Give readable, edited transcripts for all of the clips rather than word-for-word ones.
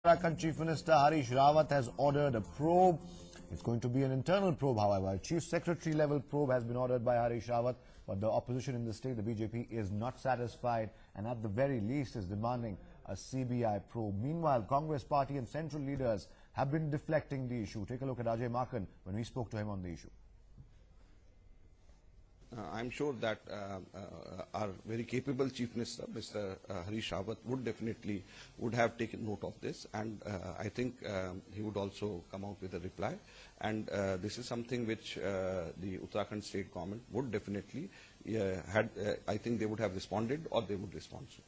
Uttarakhand Chief Minister Harish Rawat has ordered a probe. It's going to be an internal probe, however. A Chief Secretary level probe has been ordered by Harish Rawat, but the opposition in the state, the BJP, is not satisfied and at the very least is demanding a CBI probe. Meanwhile, Congress party and central leaders have been deflecting the issue. Take a look at Ajay Maken when we spoke to him on the issue. I'm sure that our very capable Chief Minister, Mr. Harish Rawat, would have taken note of this, and I think he would also come out with a reply. And this is something which the Uttarakhand state government would definitely I think they would have responded, or they would respond soon.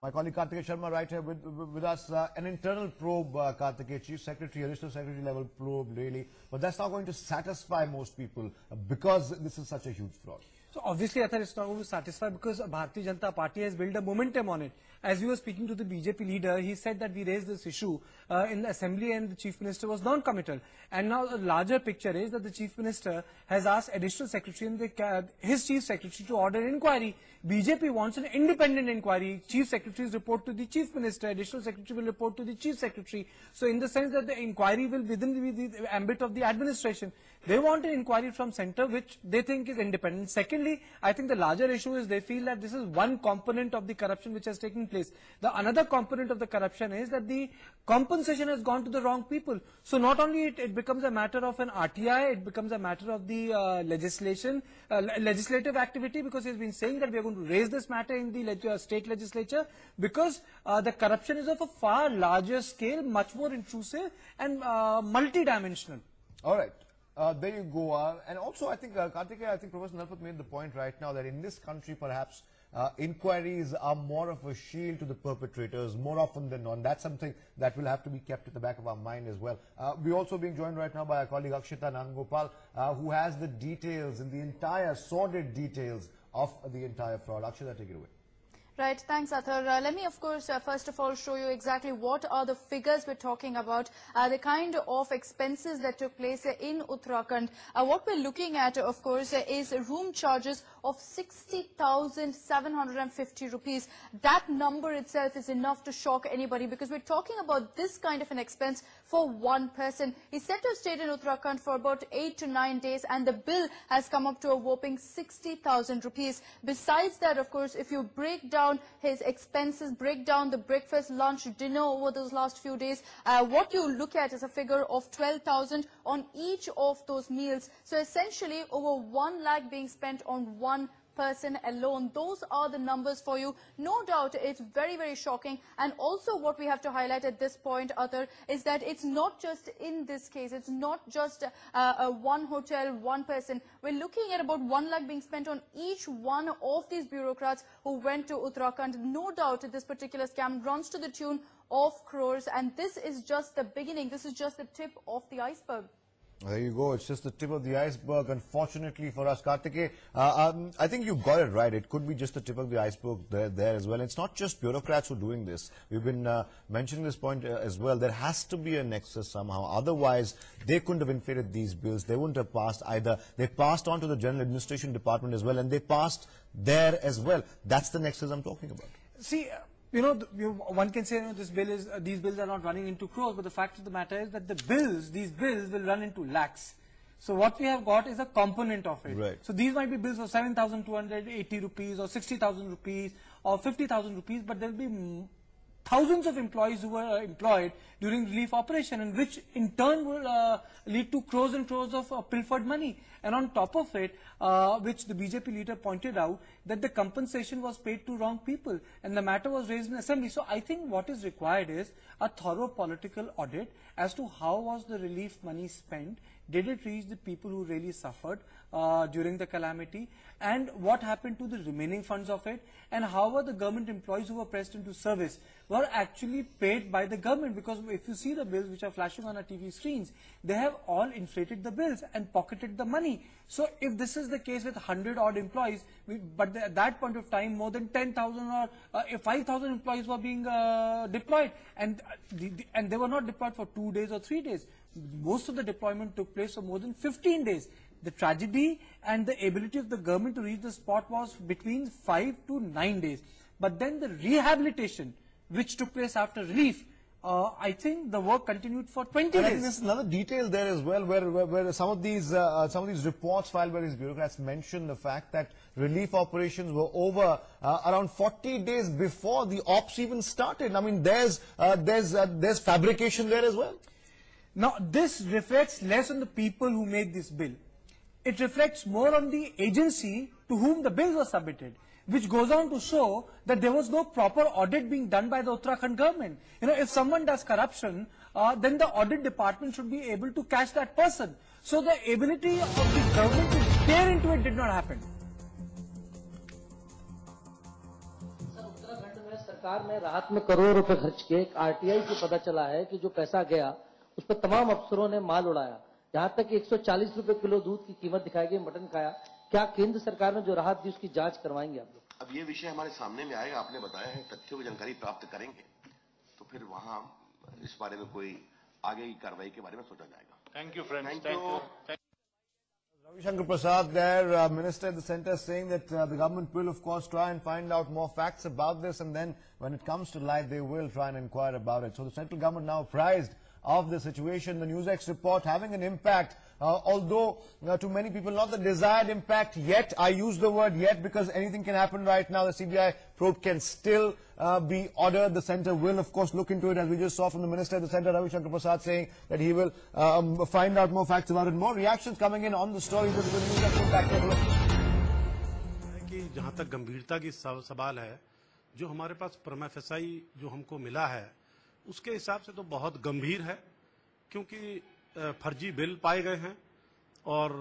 My colleague Kartikeya Sharma right here with us. An internal probe, Kartikeya, Chief Secretary, Additional Secretary level probe really, but that's not going to satisfy most people because this is such a huge fraud. So obviously, I thought it's not going to satisfy because Bharatiya Janata Party has built a momentum on it. As we were speaking to the BJP leader, he said that we raised this issue in the assembly and the Chief Minister was non-committal. And now the larger picture is that the Chief Minister has asked Additional Secretary and his Chief Secretary to order an inquiry. BJP wants an independent inquiry. Chief Secretaries report to the Chief Minister, Additional Secretary will report to the Chief Secretary. So in the sense that the inquiry will within the ambit of the administration. They want an inquiry from centre which they think is independent. Secondly, I think the larger issue is they feel that this is one component of the corruption which has taken place. The another component of the corruption is that the compensation has gone to the wrong people. So not only it becomes a matter of an RTI, it becomes a matter of the legislative activity, because he has been saying that we are going to raise this matter in the state legislature because the corruption is of a far larger scale, much more intrusive and multi-dimensional. All right. There you go. And also, I think, Kartikeya, I think Professor Nalpat made the point right now that in this country, perhaps, inquiries are more of a shield to the perpetrators more often than not. That's something that will have to be kept at the back of our mind as well. We're also being joined right now by our colleague Akshita Nangopal, who has the details and the entire sordid details of the entire fraud. Akshita, take it away. Right, thanks Athar. Let me of course first of all show you exactly what are the figures we're talking about, the kind of expenses that took place in Uttarakhand. What we're looking at of course is room charges of 60,750 rupees. That number itself is enough to shock anybody, because we're talking about this kind of an expense for one person. He said to have stayed in Uttarakhand for about 8 to 9 days, and the bill has come up to a whopping 60,000 rupees. Besides that, of course, if you break down his expenses, break down the breakfast, lunch, dinner over those last few days, what you look at is a figure of 12,000 on each of those meals. So essentially over 1 lakh being spent on one person alone. Those are the numbers for you. No doubt it's very, very shocking. And also what we have to highlight at this point, Athar, is that it's not just in this case. It's not just one hotel, one person. We're looking at about 1 lakh being spent on each one of these bureaucrats who went to Uttarakhand. No doubt this particular scam runs to the tune of crores. And this is just the beginning. This is just the tip of the iceberg. There you go. It's just the tip of the iceberg, unfortunately for us, Kartikeya. I think you got it right. It could be just the tip of the iceberg there as well. It's not just bureaucrats who are doing this. We've been mentioning this point as well. There has to be a nexus somehow. Otherwise, they couldn't have inflated these bills. They wouldn't have passed either. They passed on to the General Administration Department as well, and they passed there as well. That's the nexus I'm talking about. See, you know, one can say, you know, these bills are not running into crores, but the fact of the matter is that these bills will run into lakhs. So what we have got is a component of it. Right. So these might be bills of 7,280 rupees or 60,000 rupees or 50,000 rupees, but there will be thousands of employees who were employed during relief operation, and which in turn will lead to crores and crores of pilfered money. And on top of it, which the BJP leader pointed out, that the compensation was paid to wrong people, and the matter was raised in assembly. So I think what is required is a thorough political audit as to how was the relief money spent. Did it reach the people who really suffered during the calamity? And what happened to the remaining funds of it? And how were the government employees who were pressed into service were actually paid by the government? Because if you see the bills which are flashing on our TV screens, they have all inflated the bills and pocketed the money. So if this is the case with 100 odd employees, but at that point of time more than 10,000 or 5,000 employees were being deployed, and they were not deployed for 2 days or 3 days. Most of the deployment took place for more than 15 days. The tragedy and the ability of the government to reach the spot was between 5 to 9 days. But then the rehabilitation which took place after relief, I think the work continued for 20 And I days. think there's another detail there as well, where some of these reports filed by these bureaucrats mention the fact that relief operations were over around 40 days before the ops even started. I mean, there's fabrication there as well. Now, this reflects less on the people who made this bill. It reflects more on the agency to whom the bill was submitted, which goes on to show that there was no proper audit being done by the Uttarakhand government. You know, if someone does corruption, then the audit department should be able to catch that person. So the ability of the government to peer into it did not happen. Uttarakhand में सरकार ने राहत में करोड़ों रुपए खर्च किए। RTI से पता चला है कि जो पैसा गया उस पर तमाम अफसरों ने माल उड़ाया। यहाँ तक कि 140 रुपए किलो दूध की कीमत दिखाई गई, मटन खाया। क्या केंद्र सरकार ने जो राहत दी उसकी जांच करवाएंगे आप लोग? अब ये विषय हमारे सामने में आएगा, आपने बताया है, तथ्यों की जानकारी प्राप्त करेंगे तो फिर वहां इस बारे में कोई आगे की कार्रवाई के बारे में सोचा जाएगा। Thank you friends, thank you. Ravi Shankar Prasad there, Minister at the Centre, saying that the government will of course try and find out more facts about this, and then when it comes to light they will try and inquire about it. So the central government now apprised of the situation, the NewsX report having an impact, although to many people not the desired impact yet. I use the word yet because anything can happen right now. The CBI probe can still be ordered. The centre will of course look into it, as we just saw from the Minister at the Centre, Ravi Shankar Prasad, saying that he will find out more facts about it. More reactions coming in on the story. This is the NewsX back there. कि जहाँ तक गंभीरता की सवाल है, जो हमारे पास प्रमा फेसाई जो हमको मिला है उसके हिसाब से तो बहुत गंभीर है, क्योंकि फर्जी बिल पाए गए हैं और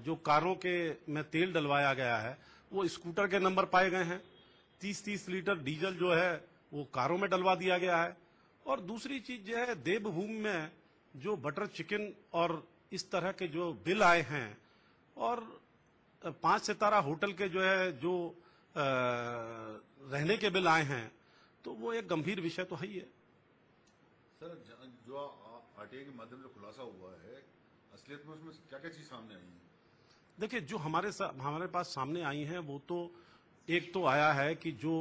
जो कारों के में तेल डलवाया गया है वो स्कूटर के नंबर पाए गए हैं। 30-30 लीटर डीजल जो है वो कारों में डलवा दिया गया है। और दूसरी चीज जो है, देवभूमि में जो बटर चिकन और इस तरह के जो बिल आए हैं और 5 सितारा होटल के जो है जो रहने के बिल आए हैं, तो वो एक गंभीर विषय तो है ही है। सर, जो आरटीआई के माध्यम से खुलासा हुआ है, असलियत में उसमें क्या क्या चीज सामने आई है? देखिए, जो हमारे पास सामने आई हैं वो तो एक तो आया है कि जो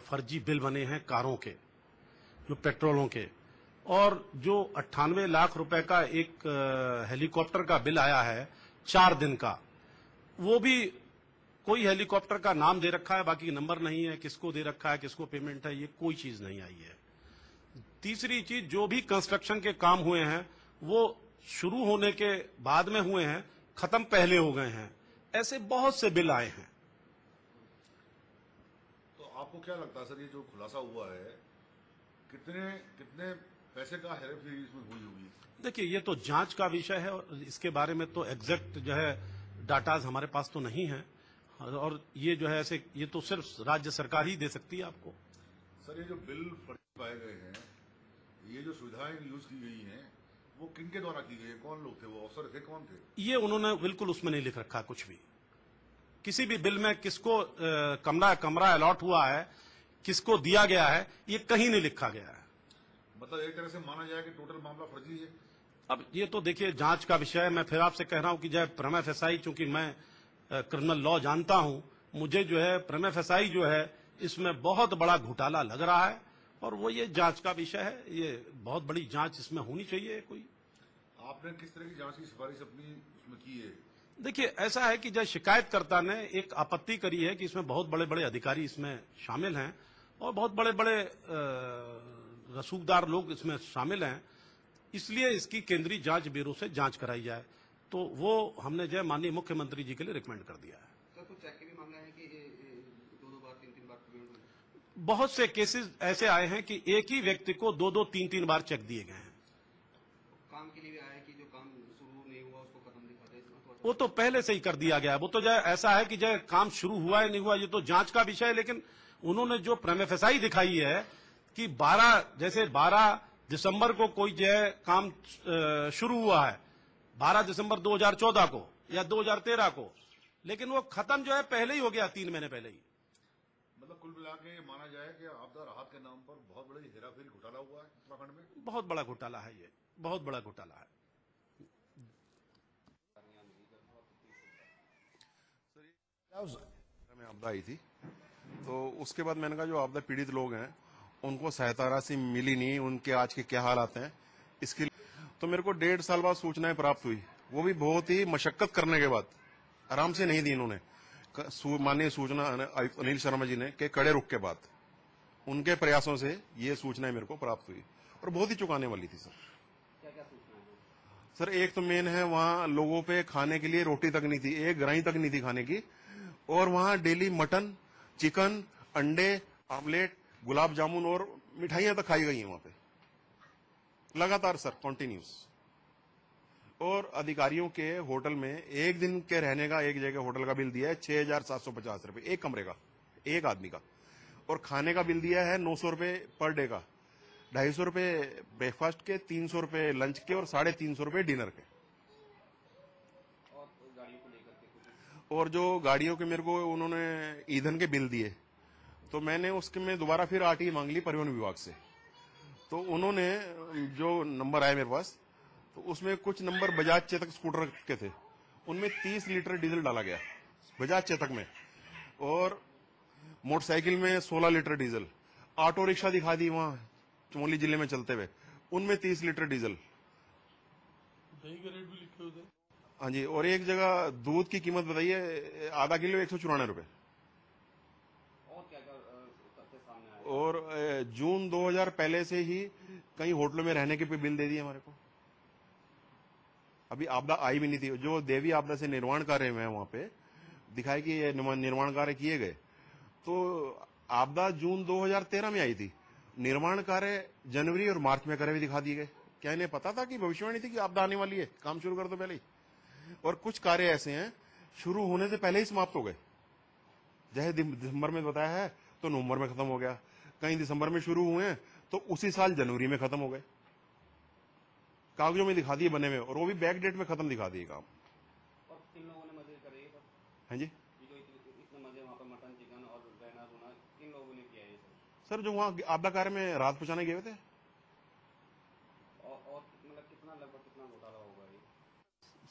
फर्जी बिल बने हैं कारों के, जो पेट्रोलों के, और जो 98 लाख रुपए का एक हेलीकॉप्टर का बिल आया है 4 दिन का, वो भी कोई हेलीकॉप्टर का नाम दे रखा है, बाकी नंबर नहीं है, किसको दे रखा है, किसको पेमेंट है, ये कोई चीज नहीं आई है। तीसरी चीज, जो भी कंस्ट्रक्शन के काम हुए हैं वो शुरू होने के बाद में हुए हैं, खत्म पहले हो गए हैं। ऐसे बहुत से बिल आए हैं। तो आपको क्या लगता है सर, ये जो खुलासा हुआ है, कितने पैसे का हेराफेरी इसमें हुई होगी? देखिए, ये तो जांच का विषय है और इसके बारे में तो एग्जैक्ट जो है डाटाज हमारे पास तो नहीं है, और ये जो है ऐसे ये तो सिर्फ राज्य सरकार ही दे सकती है आपको। सर, ये जो बिल फर्जी पाए गए हैं, ये जो सुविधाएं यूज की गई हैं, वो किनके द्वारा की गई है? कौन लोग थे? वो अफसर थे? कौन थे? ये उन्होंने बिल्कुल उसमें नहीं लिख रखा कुछ भी। किसी भी बिल में किसको कमरा अलॉट हुआ है, किसको दिया गया है, ये कहीं नहीं लिखा गया है। मतलब एक तरह से माना जाए कि टोटल मामला फर्जी है। अब ये तो देखिए जांच का विषय है। मैं फिर आपसे कह रहा हूं कि जय प्रमा फेसाई, चूंकि मैं क्रिमिनल लॉ जानता हूं, मुझे जो है प्रमा फेसाई जो है इसमें बहुत बड़ा घोटाला लग रहा है, और वो ये जांच का विषय है। ये बहुत बड़ी जांच इसमें होनी चाहिए। कोई आपने किस तरह की जांच की सिफारिश अपनी उसमें की है? देखिए, ऐसा है कि जब शिकायतकर्ता ने एक आपत्ति करी है कि इसमें बहुत बड़े बड़े अधिकारी इसमें शामिल हैं और बहुत बड़े बड़े रसूखदार लोग इसमें शामिल हैं, इसलिए इसकी केंद्रीय जांच ब्यूरो से जांच कराई जाए। तो वो हमने जो माननीय मुख्यमंत्री जी के लिए रिकमेंड कर दिया है। सर, कुछ चेक के भी मामला है कि 2-2 बार 3-3 बार बहुत से केसेस ऐसे आए हैं कि एक ही व्यक्ति को 2-2, 3-3 बार चेक दिए गए हैं। काम के लिए भी आया है कि जो काम शुरू नहीं हुआ उसको खत्म दिखाते हैं, वो तो पहले से ही कर दिया गया है। वो तो जो ऐसा है कि जो काम शुरू हुआ है नहीं हुआ, ये तो जांच का विषय है। लेकिन उन्होंने जो प्रमा फेसाई दिखाई है कि 12 दिसंबर को कोई जो है काम शुरू हुआ है, 12 दिसंबर 2014 को या 2013 को, लेकिन वो खत्म जो है पहले ही हो गया, 3 महीने पहले ही। मतलब कुल मिला के माना जाए कि आपदा राहत के नाम पर बहुत बड़ी हेराफेरी घोटाला हुआ है उत्तराखंड में। बहुत बड़ा घोटाला है, ये बहुत बड़ा घोटाला है। में आपदा आई थी, तो उसके बाद मैंने कहा जो आपदा पीड़ित लोग हैं उनको सहायता राशि मिली नहीं, उनके आज के क्या हालात हैं इसके लिए तो मेरे को 1.5 साल बाद सूचनाएं प्राप्त हुई, वो भी बहुत ही मशक्कत करने के बाद, आराम से नहीं दी इन्होंने। माननीय सूचना आयुक्त अनिल शर्मा जी ने के कड़े रुख के बाद उनके प्रयासों से ये सूचनाएं मेरे को प्राप्त हुई और बहुत ही चुकाने वाली थी। सर क्या क्या सूचना है? सर एक तो मेन है, वहां लोगों पे खाने के लिए रोटी तक नहीं थी, एक ग्राही तक नहीं थी खाने की, और वहां डेली मटन, चिकन, अंडे, आमलेट, गुलाब जामुन और मिठाइयां तक खाई गई हैं वहां पे लगातार सर, कॉन्टिन्यूस। और अधिकारियों के होटल में एक दिन के रहने का एक जगह होटल का बिल दिया है 6,750 रुपए एक कमरे का, एक आदमी का, और खाने का बिल दिया है 900 रुपए पर डे का, 250 रुपए ब्रेकफास्ट के, 300 रुपए लंच के और 350 रुपए डिनर के। और जो गाड़ियों के मेरे को उन्होंने ईंधन के बिल दिए, तो मैंने उसके में दोबारा फिर आरटीई मांग ली परिवहन विभाग से। तो उन्होंने जो नंबर आए मेरे पास, तो उसमें कुछ नंबर बजाज चेतक स्कूटर के थे, उनमें 30 लीटर डीजल डाला गया बजाज चेतक में, और मोटरसाइकिल में 16 लीटर डीजल, ऑटो रिक्शा दिखा दी वहां चमोली जिले में चलते हुए, उनमें 30 लीटर डीजल। दही के रेट भी लिखे होते। हाँ जी, और एक जगह दूध की कीमत बताइए, आधा किलो 194 रुपए। और क्या क्या तथ्य सामने आए? और जून 2000 पहले से ही कई होटलों में रहने के भी बिल दे दिए हमारे को। अभी आपदा आई भी नहीं थी, जो देवी आपदा से निर्माण कार्य हुए हैं वहां पे दिखाए कि ये निर्माण कार्य किए गए, तो आपदा जून 2013 में आई थी, निर्माण कार्य जनवरी और मार्च में करे भी दिखा दिए गए। क्या इन्हें पता था कि भविष्यवाणी थी कि आपदा आने वाली है, काम शुरू कर दो पहले ही। और कुछ कार्य ऐसे हैं शुरू होने से पहले ही समाप्त हो गए, जैसे दिसंबर में बताया है तो नवंबर में खत्म हो गया, कहीं दिसंबर में शुरू हुए हैं तो उसी साल जनवरी में खत्म हो गए, कागजों में दिखा दिए बने हुए, और वो भी बैक डेट में खत्म दिखा दिए काम। और किन लोगों ने मजे करे? हाँ जी, जो इतने मजे वहाँ पर मटन चिकन और रहना रुना किन लोगों ने किया है? सर जो वहाँ आपदा कार्य में रात पहुंचाने गए थे। और मतलब कितना लगभग कितना घोटाला होगा ये?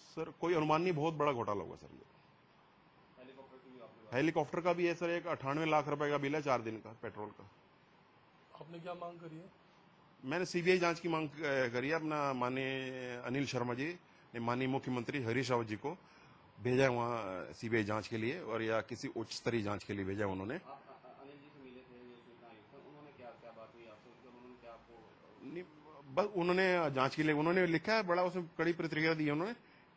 सर कोई अनुमान नहीं, बहुत बड़ा घोटाला होगा सर। हेलीकॉप्टर की भी आपने हेलीकॉप्टर का भी है सर, एक 98 लाख रुपए का बिल है 4 दिन का पेट्रोल का। आपने क्या मांग करी है? मैंने सीबीआई जांच की मांग करी है, अपना माननीय अनिल शर्मा जी ने माननीय मुख्यमंत्री हरीश रावत जी को भेजा है वहाँ सीबीआई जांच के लिए, और या किसी उच्च स्तरीय जांच के लिए भेजा है उन्होंने। अनिल जी से मिले थे ये सूचना आयुक्त, उन्होंने क्या क्या बात हुई आपसे? उन्होंने क्या आपको नहीं, बस उन्होंने जांच के लिए उन्होंने लिखा है, बड़ा उसमें कड़ी प्रतिक्रिया दी है उन्होंने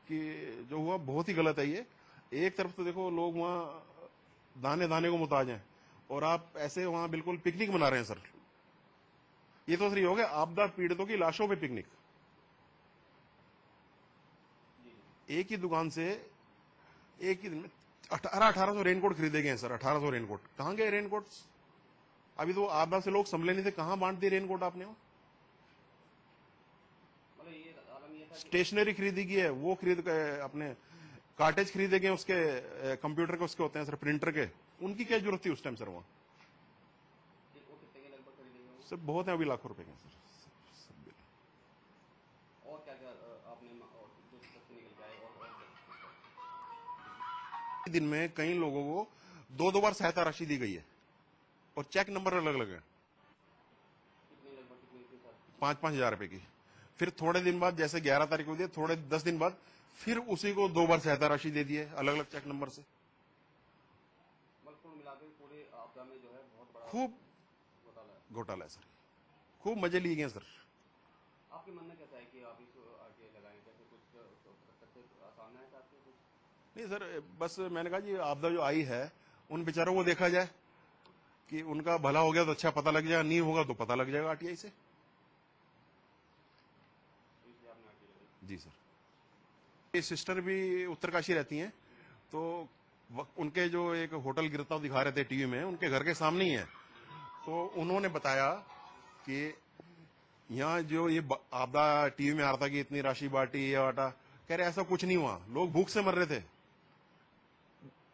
कि जो हुआ बहुत ही गलत है ये। एक तरफ तो देखो लोग वहाँ दाने दाने को मुताज हैं, और आप ऐसे वहाँ बिल्कुल पिकनिक मना रहे हैं सर। ये तो सर ये हो गया आपदा पीड़ितों की लाशों पे पिकनिक। एक ही दुकान से एक ही दिन में 1800 रेनकोट खरीदे गए हैं सर। 1800 रेनकोट कहाँ गए रेनकोट? अभी तो आपदा से लोग संभले नहीं थे, कहाँ बांट दिए रेनकोट आपने? स्टेशनरी खरीदी की है, वो खरीद अपने कार्टेज खरीदे गए उसके कंप्यूटर के उसके होते हैं सर, प्रिंटर के, उनकी क्या जरूरत थी उस टाइम सर वहाँ? सर बहुत है, अभी लाखों रुपए के सर। और क्या क्या आपने जो तथ्य निकल के आए? और दिन में कई लोगों को 2-2 बार सहायता राशि दी गई है, और चेक नंबर अलग अलग है, 5-5 हजार रुपए की। फिर थोड़े दिन बाद जैसे 11 तारीख को दिए, थोड़े 10 दिन बाद फिर उसी को 2 बार सहायता राशि दे दी है अलग अलग चेक नंबर से। कुल मिलाकर पूरे आपदा में जो है बहुत बड़ा खूब घोटाला है सर, खूब मजे लिए गए सर। आपके मन में कैसा है कि आप इसको आगे लगाएं? कैसे कुछ सामने आया आपके? कुछ नहीं सर, बस मैंने कहा जी आपदा जो आई है उन बेचारों को देखा जाए कि उनका भला हो गया तो अच्छा पता लग जाएगा, नहीं होगा तो पता लग जाएगा आरटीआई से। जी सर। ये सिस्टर भी उत्तरकाशी रहती हैं, तो उनके जो एक होटल गिरता दिखा रहे थे टीवी में, उनके घर के सामने ही है। तो उन्होंने बताया कि यहाँ जो ये आपदा टीवी में आ रहा था कि इतनी राशि बांटी या बांटा, कह रहे ऐसा कुछ नहीं हुआ, लोग भूख से मर रहे थे,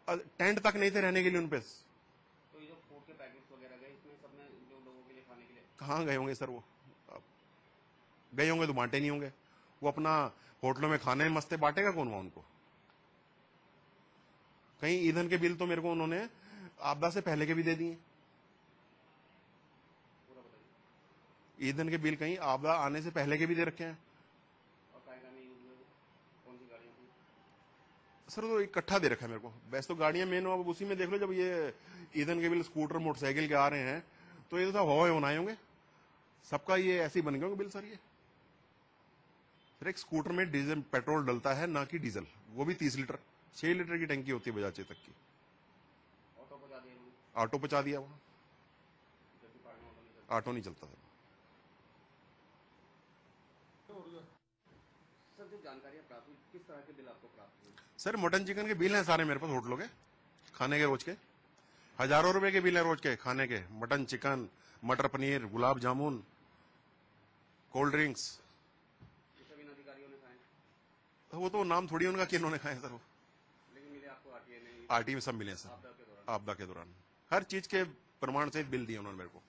टेंट तक नहीं थे रहने के लिए उनपे। तो ये जो फूड के पैकेट्स वगैरह गए, इसमें सब में जो लोगों के लिए खाने के लिए कहाँ गए होंगे सर? वो गए होंगे तो बांटे नहीं होंगे, वो अपना होटलों में खाने में मस्ते, बांटेगा कौन वहां उनको? कहीं ईंधन के बिल तो मेरे को उन्होंने आपदा से पहले के भी दे दिए। ईंधन के बिल कहीं आपदा आने से पहले के भी दे रखे हैं सर, तो इकट्ठा दे रखा है मेरे को। वैसे तो गाड़ियां मेन हो, अब उसी में देख लो, जब ये ईंधन के बिल स्कूटर मोटरसाइकिल के आ रहे हैं तो ये तो सब हवा बनाए होंगे, सबका ये ऐसे ही बन गया बिल सर। ये सर एक स्कूटर में डीजल पेट्रोल डलता है, ना कि डीजल, वो भी 30 लीटर, 6 लीटर की टंकी होती है बजाज चेतक की। ऑटो पहुंचा दिया वहां, ऑटो नहीं चलता सर। जो जानकारियां प्राप्त हुई, किस तरह के बिल आपको प्राप्त हुए? सर मटन चिकन के बिल हैं सारे मेरे पास, होटलों के खाने के रोज के हजारों रुपए के बिल हैं रोज के खाने के, मटन चिकन, मटर पनीर, गुलाब जामुन, कोल्ड ड्रिंक्स। सभी अधिकारियों ने खाए? वो तो नाम थोड़ी उनका कि इन्होंने खाए सर, वो लेकिन मिले आपको आरटीआई में? आरटीआई में सब मिले सर, आपदा के दौरान हर चीज के प्रमाण सहित बिल दिए उन्होंने मेरे को।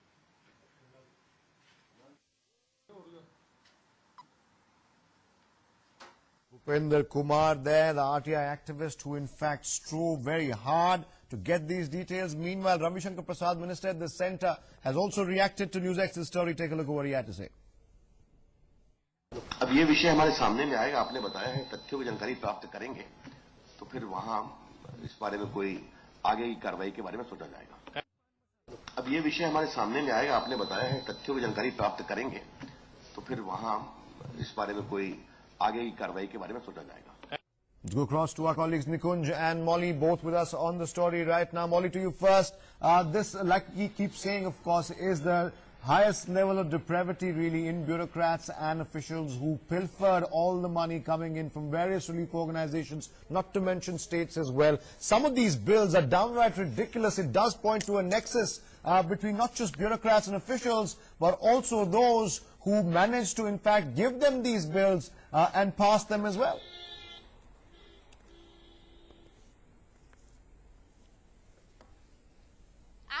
Bhupinder Kumar there, the RTI activist who in fact strove very hard to get these details. Meanwhile, Ravi Shankar Prasad, Minister at the centre, has also reacted to NewsX's story. Take a look at what he had to say. अब ये विषय हमारे सामने में आएगा, आपने बताया है, तथ्यों की जानकारी प्राप्त करेंगे तो फिर वहां इस बारे में कोई आगे की कार्रवाई के बारे में सोचा जाएगा। अब ये विषय हमारे सामने में आएगा, आपने बताया है, तथ्यों की जानकारी प्राप्त करेंगे तो फिर वहां इस बारे में कोई आगे की कार्रवाई के बारे में सोचा जाएगा। Let's go across to our colleagues Nikunj and Molly, both with us on the story right now. Molly, to you first. This, like he keeps saying, of course, is the highest level of depravity really in bureaucrats and officials who pilfered all the money coming in from various relief organizations, not to mention states as well. Some of these bills are downright ridiculous. It does point to a nexus between not just bureaucrats and officials, but also those who managed to, in fact, give them these bills and pass them as well.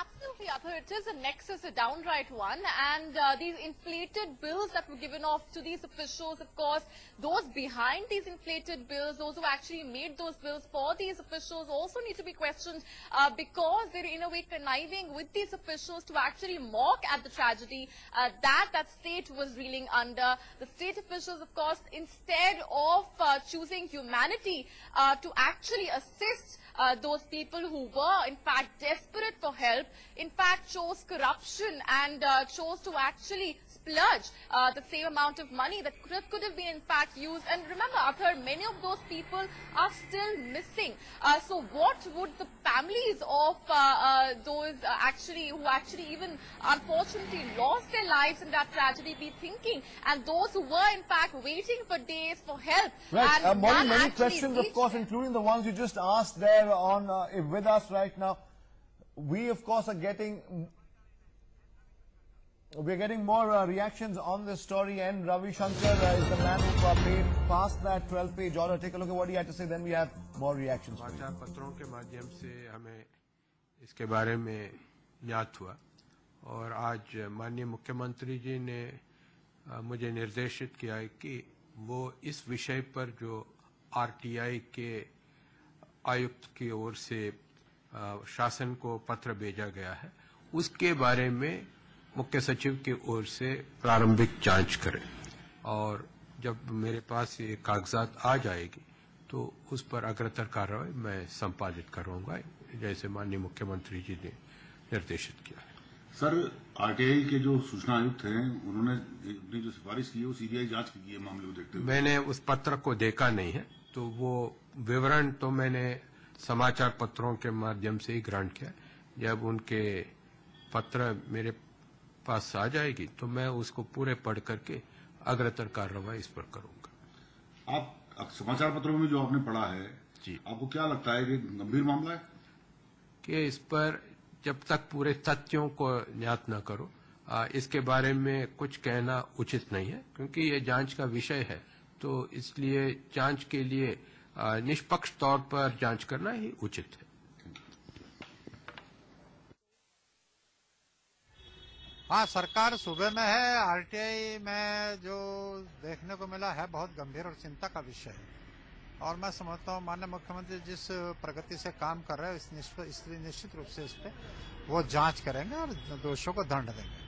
Absolutely, Athar. It is a nexus, a downright one, and these inflated bills that were given off to these officials, of course, those behind these inflated bills, those who actually made those bills for these officials also need to be questioned because they're in a way conniving with these officials to actually mock at the tragedy that state was reeling under. The state officials, of course, instead of choosing humanity to actually assist those people who were in fact desperate for help, in fact chose corruption and chose to actually splurge the same amount of money that could have been in fact used. And remember, Athar, many of those people are still missing. So what would the families of those who actually even unfortunately lost their lives in that tragedy be thinking? And those who were in fact waiting for days for help. Right, and Molly, many questions, of course, including the ones you just asked there on with us right now. We, of course, are getting more reactions on this story, and Ravi Shankar is the man who passed that 12-page order. Take a look at what he had to say, then we have more reactions. समाचार पत्रों के माध्यम से हमें इसके बारे में ज्ञात हुआ और आज माननीय मुख्यमंत्री जी ने मुझे निर्देशित किया है कि वो इस विषय पर जो आरटीआई के आयुक्त की ओर से शासन को पत्र भेजा गया है उसके बारे में मुख्य सचिव की ओर से प्रारंभिक जांच करें और जब मेरे पास ये कागजात आ जाएगी तो उस पर अग्रतर कार्रवाई मैं संपादित करूंगा जैसे माननीय मुख्यमंत्री जी ने निर्देशित किया है। सर, आरटीआई के जो सूचना आयुक्त हैं उन्होंने अपनी जो सिफारिश की है वो सीबीआई जांच की है मामले को देखते हुए। मैंने उस पत्र को देखा नहीं है तो वो विवरण तो मैंने समाचार पत्रों के माध्यम से ही ग्रहण किया। जब उनके पत्र मेरे पास आ जाएगी तो मैं उसको पूरे पढ़ करके अग्रतर कार्रवाई इस पर करूंगा। आप समाचार पत्रों में जो आपने पढ़ा है जी, आपको क्या लगता है कि गंभीर मामला है कि इस पर जब तक पूरे तथ्यों को ज्ञात न करो इसके बारे में कुछ कहना उचित नहीं है क्योंकि ये जांच का विषय है तो इसलिए जांच के लिए निष्पक्ष तौर पर जांच करना ही उचित है। हाँ, सरकार सूबे में है। आरटीआई में जो देखने को मिला है बहुत गंभीर और चिंता का विषय है और मैं समझता हूँ माननीय मुख्यमंत्री जिस प्रगति से काम कर रहे हैं निश्चित रूप से इस पे वो जांच करेंगे और दोषियों को दंड देंगे।